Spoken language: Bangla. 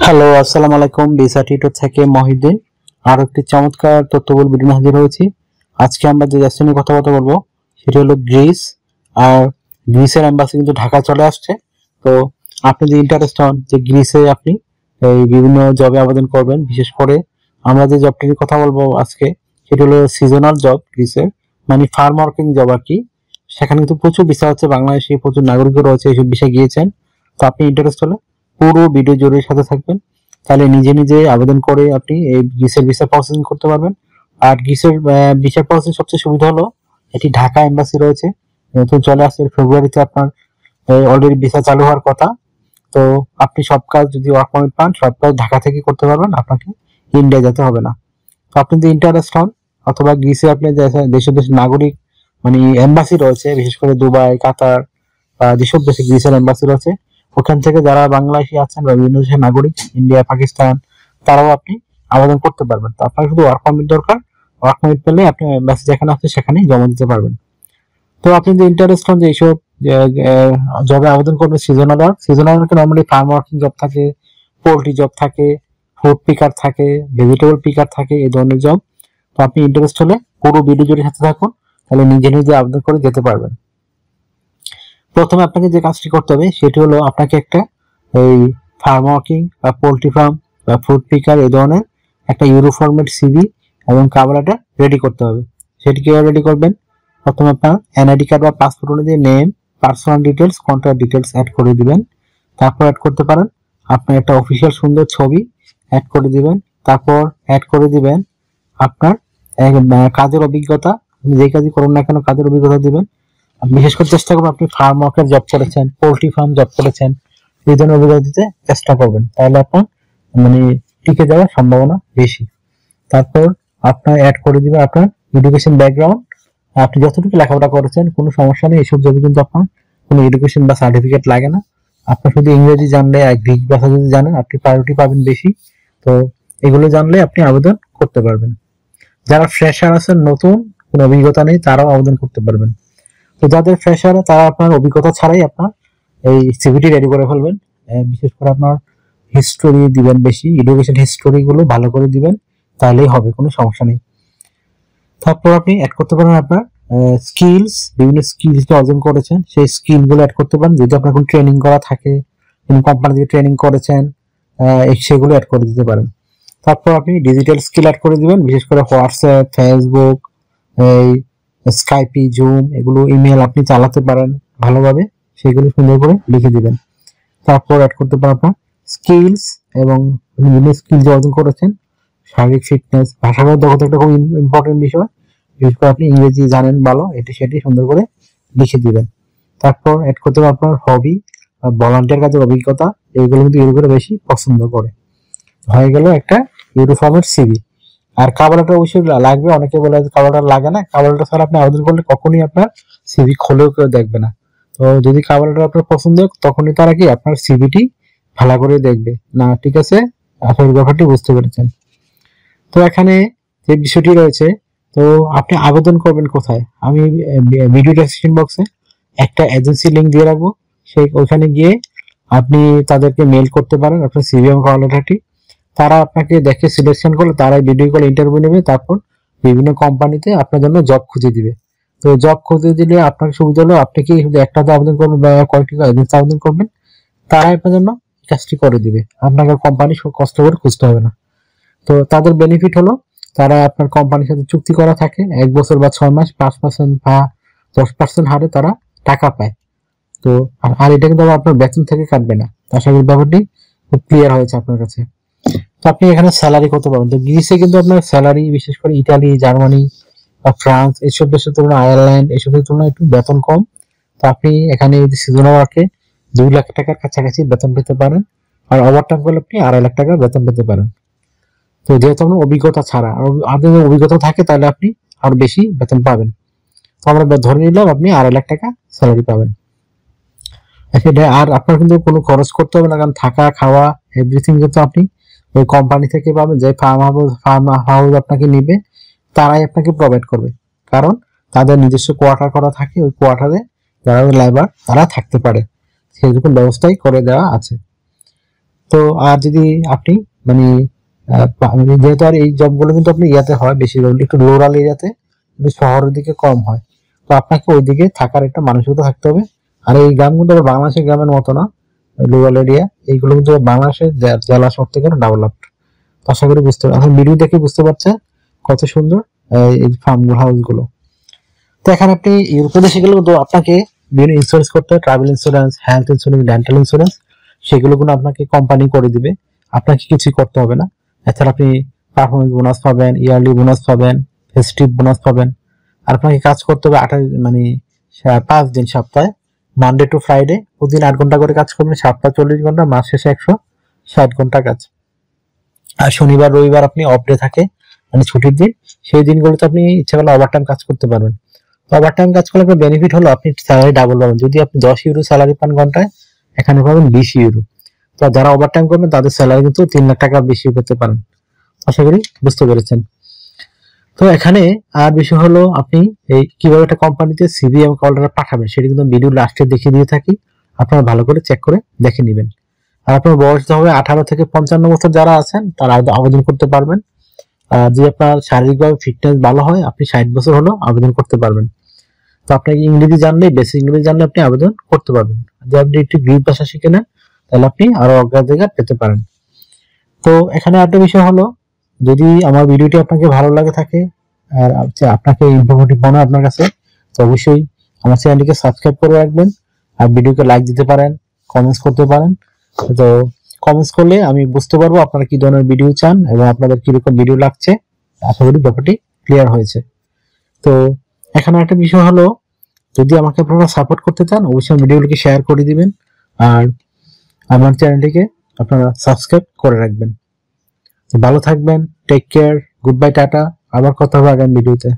হ্যালো, আসসালামু আলাইকুম। ভিসা টিউটর থেকে মহিউদ্দিন আর একটি চমৎকার তথ্যবল ভিডিও নিয়ে হাজির হয়েছি। আজকে আমরা যে দেশ নিয়ে কথা বলবো সেটি হলো গ্রিস। আর গ্রিসের এম্বাসি কিন্তু ঢাকা চলে আসছে। তো আপনি যে ইন্টারেস্ট হন যে গ্রিসে আপনি এই বিভিন্ন জবে আবেদন করবেন, বিশেষ করে আমরা যে জবটি নিয়ে কথা বলবো আজকে সেটি হলো সিজনাল জব গ্রিসের, মানে ফার্ম ওয়ার্কিং জব আর কি। সেখানে কিন্তু প্রচুর ভিসা হচ্ছে, বাংলাদেশি প্রচুর নাগরিকও রয়েছে, এইসব ভিসা গিয়েছেন। তো আপনি ইন্টারেস্ট হলে পুরো ভিডিও জুড়ে সাথে থাকবেন, তাহলে নিজে নিজে আবেদন করে আপনি এই গ্রিসের ভিসা প্রসেসিং করতে পারবেন। আর গ্রিসের ভিসা প্রসেসিং সবচেয়ে সুবিধা হলো এটি ঢাকা এম্বাসি রয়েছে, নতুন চলে আসছে ফেব্রুয়ারিতে। আপনার অলরেডি ভিসা চালু হওয়ার কথা। তো আপনি সব কাজ, যদি ওয়ার্ক পারমিট পান, সব কাজ ঢাকা থেকে করতে পারবেন, আপনাকে ইন্ডিয়া যেতে হবে না। তো আপনি যদি ইন্টারেস্ট হন অথবা গ্রিসে আপনি দেশের দেশের নাগরিক, মানে এম্বাসি রয়েছে, বিশেষ করে দুবাই, কাতার বা যেসব দেশে গ্রিসের এম্বাসি রয়েছে, ওখান থেকে যারা বাংলাদেশি আছেন বা বিভিন্ন দেশের নাগরিক, ইন্ডিয়া, পাকিস্তান, তারাও আপনি আবেদন করতে পারবেন। তো আপনার শুধু ওয়ার্ক পারমিট দরকার। ওয়ার্ক পারমিট পেলে আপনি এম্বাসি যেখানে আছে সেখানেই জমা দিতে পারবেন। তো আপনি যে ইন্টারেস্ট হন যে এইসব জবে আবেদন করবেন, সিজনাল ওয়ার্ক, সিজনাল ওয়ার্কে নর্মালি ফার্ম ওয়ার্কিং জব থাকে, পোল্ট্রি জব থাকে, ফুড পিকার থাকে, ভেজিটেবল পিকার থাকে, এই ধরনের জব। তো আপনি ইন্টারেস্ট হলে পুরো ভিডিও জুড়ে সাথে থাকুন, তাহলে নিজে নিজে আবেদন করে যেতে পারবেন। প্রথমে আপনাকে যে কাজটি করতে হবে সেটি হলো আপনাকে একটা এই ফার্ম ওয়ার্কিং বা পোল্ট্রি ফার্ম বা ফুড পিকার এই ধরনের একটা ইউরোফরমেট সিভি এবং কভার লেটার রেডি করতে হবে। সেটি কিভাবে রেডি করবেন? প্রথমে আপনার এনআইডি কার্ড বা পাসপোর্ট অনুযায়ী name, personal details, contact details add করে দিবেন। তারপর অ্যাড করতে পারেন আপনার একটা অফিসিয়াল সুন্দর ছবি অ্যাড করে দিবেন। তারপর অ্যাড করে দিবেন আপনার কাজের অভিজ্ঞতা, আপনি যে কাজই করুন না কেন কাজের অভিজ্ঞতা দিবেন। বিশেষ করে চেষ্টা করবেন আপনি ফার্ম ওয়ার্কের জব করেছেন, পোল্ট্রি ফার্ম জব করেছেন, এই ধরনের অভিজ্ঞতা দিতে চেষ্টা করবেন, তাহলে আপনার মানে টিকে যাওয়ার সম্ভাবনা বেশি। তারপর আপনার অ্যাড করে দিবেন আপনার এডুকেশন ব্যাকগ্রাউন্ড, আপনি যতটুকু লেখাপড়া করেছেন কোনো সমস্যা নেই, এইসব জবে কিন্তু আপনার কোনো এডুকেশন বা সার্টিফিকেট লাগে না। আপনার শুধু ইংরেজি জানলে আর গ্রিক ভাষা যদি জানেন আপনি প্রায়োরিটি পাবেন বেশি। তো এগুলো জানলে আপনি আবেদন করতে পারবেন। যারা ফ্রেশার আছেন, নতুন কোনো অভিজ্ঞতা নেই, তারাও আবেদন করতে পারবেন। তো যাদের ফ্রেশার তারা আপনার অভিজ্ঞতা ছাড়াই আপনার এই সিভিটি রেডি করে ফেলবেন। বিশেষ করে আপনার হিস্টোরি দিবেন বেশি, এডুকেশন হিস্টোরি গুলো ভালো করে দিবেন, তাহলেই হবে, কোনো সমস্যা নেই। তারপর আপনি অ্যাড করতে পারেন আপনার স্কিলস, বিভিন্ন স্কিলস অর্জন করেছেন সেই স্কিল গুলো অ্যাড করতে পারেন। যদি আপনার কোনো ট্রেনিং করা থাকে, কোনো কোম্পানি থেকে ট্রেনিং করেছেন, সেগুলো অ্যাড করে দিতে পারেন। তারপর আপনি ডিজিটাল স্কিল অ্যাড করে দিবেন, বিশেষ করে হোয়াটসঅ্যাপ, ফেসবুক, এই স্কাইপি, জুম, এগুলো ইমেল আপনি চালাতে পারেন ভালোভাবে, সেগুলো সুন্দর করে লিখে দিবেন। তারপর অ্যাড করতে পারেন আপনার স্কিলস এবং বিভিন্ন স্কিল যে অর্জন করেছেন, শারীরিক ফিটনেস, ভাষাগত দক্ষতা একটা খুব ইম্পর্টেন্ট বিষয়, বিশেষ করে আপনি ইংরেজি জানেন ভালো, এটি সেটি সুন্দর করে লিখে দিবেন। তারপর অ্যাড করতে পারেন আপনার হবি, ভলান্টিয়ার কাজের অভিজ্ঞতা, এইগুলো কিন্তু ইউরোপের বেশি পছন্দ করে। হয়ে গেল একটা ইউরোফর্মের সিভি। আর কভার লেটার অবশ্যই লাগবে, অনেকে বলে কভার লেটার লাগে না, কভার লেটার ছাড়া আপনি আবেদন করলে কখনোই আপনার সিভি খুলেও কেউ দেখবে না। তো যদি কভার লেটার আপনার পছন্দ হয় তখনই তারা কি আপনার সিভিটি ভালো করে দেখবে না। ঠিক আছে, আসল ব্যাপারটি বুঝতে পেরেছেন। তো এখানে যে বিষয়টি রয়েছে, তো আপনি আবেদন করবেন কোথায়, আমি ভিডিও ডেসক্রিপশন বক্সে একটা এজেন্সি লিংক দিয়ে রাখবো, সেই ওইখানে গিয়ে আপনি তাদেরকে মেল করতে পারেন আপনার সিভি এবং কভার লেটারটি। তারা আপনাকে দেখে সিলেকশন করলে তারাই ভিডিও কল ইন্টারভিউ নেবে, তারপর বিভিন্ন কোম্পানিতে আপনার জন্য জব খুঁজে দিবে। তো জব খুঁজে দিলে আপনার সুবিধা হলো আপনি কি শুধু একটাতে আবেদন করবেন বা কয়েকটি এজেন্সি আবেদন করবেন, তারাই আপনার জন্য কাজটি করে দিবে, আপনাকে কোম্পানি কষ্ট করে খুঁজতে হবে না। তো তাদের বেনিফিট হলো তারা আপনার কোম্পানির সাথে চুক্তি করা থাকে 1 বছর বা 6 মাস 5% বা 10% হারে তারা টাকা পায়। তো আর এটা কিন্তু আপনার বেতন থেকে কাটবে না। আশা করি ব্যাপারটি খুব ক্লিয়ার হয়েছে আপনার কাছে। তো আপনি এখানে স্যালারি কত পাবেন? তো গ্রিসে কিন্তু আপনার স্যালারি বিশেষ করে ইতালি, জার্মানি বা ফ্রান্স, এইসব দেশের তুলনায়, আয়ারল্যান্ড, এইসবের তুলনায় একটু বেতন কম। তো আপনি এখানে সিজনাল ওয়ার্কে 2 লাখ টাকার কাছাকাছি বেতন পেতে পারেন, আর ওভারটাইম করলে আপনি 2.5 লাখ টাকা বেতন পেতে পারেন। তো যেহেতু আপনার অভিজ্ঞতা ছাড়া, আর আপনার যদি অভিজ্ঞতা থাকে তাহলে আপনি আরো বেশি বেতন পাবেন। তো আমরা ধরে নিলাম আপনি 2.5 লাখ টাকা স্যালারি পাবেন। আর আপনার কিন্তু কোনো খরচ করতে হবে না, কারণ থাকা, খাওয়া, এভরিথিং কিন্তু আপনি ওই কোম্পানি থেকে পাবেন। যে ফার্ম হাউস আপনাকে নিবে তারাই আপনাকে প্রোভাইড করবে, কারণ তাদের নিজস্ব কোয়ার্টার করা থাকে, ওই কোয়ার্টারে যারা লেবার তারা থাকতে পারে, সেই রকম ব্যবস্থাই করে দেওয়া আছে। তো আর যদি আপনি মানে যেহেতু আর এই জবগুলো কিন্তু আপনি ইয়াতে হয় বেশিরভাগ একটু রুরাল এরিয়াতে, কিন্তু শহরের দিকে কম হয়। তো আপনাকে ওইদিকে থাকার একটা মানসিকতা থাকতে হবে। আর এই গ্রামগুলো বাংলাদেশের গ্রামের মতো না, রুরাল এরিয়া এইগুলো কিন্তু বাংলাদেশের জেলা শহর থেকে ডেভেলপড। আশা করি বুঝতে এখন ভিডিও দেখে বুঝতে পারছেন কত সুন্দর এই ফার্ম হাউস গুলো। তো এখানে আপনি ইউরোপে দেশে গেলে কিন্তু আপনাকে বিভিন্ন ইন্স্যুরেন্স করতে হয়, travel insurance, health insurance, dental insurance, সেগুলো কিন্তু আপনাকে কোম্পানি করে দিবে, আপনাকে কিছুই করতে হবে না। এছাড়া আপনি পারফরমেন্স বোনাস পাবেন, ইয়ারলি বোনাস পাবেন, ফেস্টিভ বোনাস পাবেন। আর আপনাকে কাজ করতে হবে 5 দিন সপ্তাহে, মানডে টু ফ্রাইডে, প্রতিদিন 8 ঘন্টা করে কাজ করবেন, সপ্তাহে 40 ঘন্টা, মাস শেষে 160 ঘন্টা কাজ। আর শনিবার রবিবার আপনি অফ ডে থাকে, মানে ছুটির দিন, সেই দিনগুলোতে আপনি ইচ্ছা করলে ওভারটাইম কাজ করতে পারবেন। তো ওভারটাইম কাজ করলে একটা বেনিফিট হলো আপনি স্যালারি ডাবল পাবেন। যদি আপনি 10 ইউরো স্যালারি পান ঘন্টায়, এখানে পাবেন 20 ইউরো। তো যারা ওভারটাইম করবেন তাদের স্যালারি কিন্তু 3 লাখ টাকা বেশি পেতে পারেন। আশা করি বুঝতে পেরেছেন। তো এখানে আর বিষয় হলো আপনি এই কিভাবে একটা কোম্পানিতে সিভি এবং কল লেটার পাঠাবেন সেটা কিন্তু ভিডিও লাস্টে দেখিয়ে দিয়ে থাকি, আপনারা ভালো করে চেক করে দেখে নেবেন। আর আপনার বয়স হবে 18 থেকে 55 বছর যারা আছেন তারা আবেদন করতে পারবেন। আর যদি আপনার শারীরিকভাবে ফিটনেস ভালো হয় আপনি 60 বছর হলেও আবেদন করতে পারবেন। তো আপনাকে ইংরেজি জানলে, বেসিক ইংরেজি জানলে আপনি আবেদন করতে পারবেন। যদি আপনি একটু গ্রিক ভাষা শিখে নেন তাহলে আপনি আরো অগ্রাধিকার পেতে পারেন। তো এখানে একটা বিষয় হলো, যদি আমার ভিডিওটি আপনাকে ভালো লাগে থাকে আর আপনাকে ইনফরমেটিভ মনে হয় আপনার কাছে, তো অবশ্যই আমার চ্যানেলটিকে সাবস্ক্রাইব করে রাখবেন। আর ভিডিওকে লাইক দিতে পারেন, কমেন্টস করতে পারেন। তো কমেন্টস করলে আমি বুঝতে পারবো আপনারা কি ধরনের ভিডিও চান এবং আপনাদের কিরকম ভিডিও লাগছে। আশা করি ব্যাপারটি ক্লিয়ার হয়েছে। তো এখানে একটা বিষয় হলো, যদি আমাকে আপনারা সাপোর্ট করতে চান অবশ্যই ভিডিওগুলোকে শেয়ার করে দিবেন আর আমার চ্যানেলটিকে আপনারা সাবস্ক্রাইব করে রাখবেন। ভালো থাকবেন, take care, goodbye, tata. আবার কথা হবে আগামী ভিডিওতে।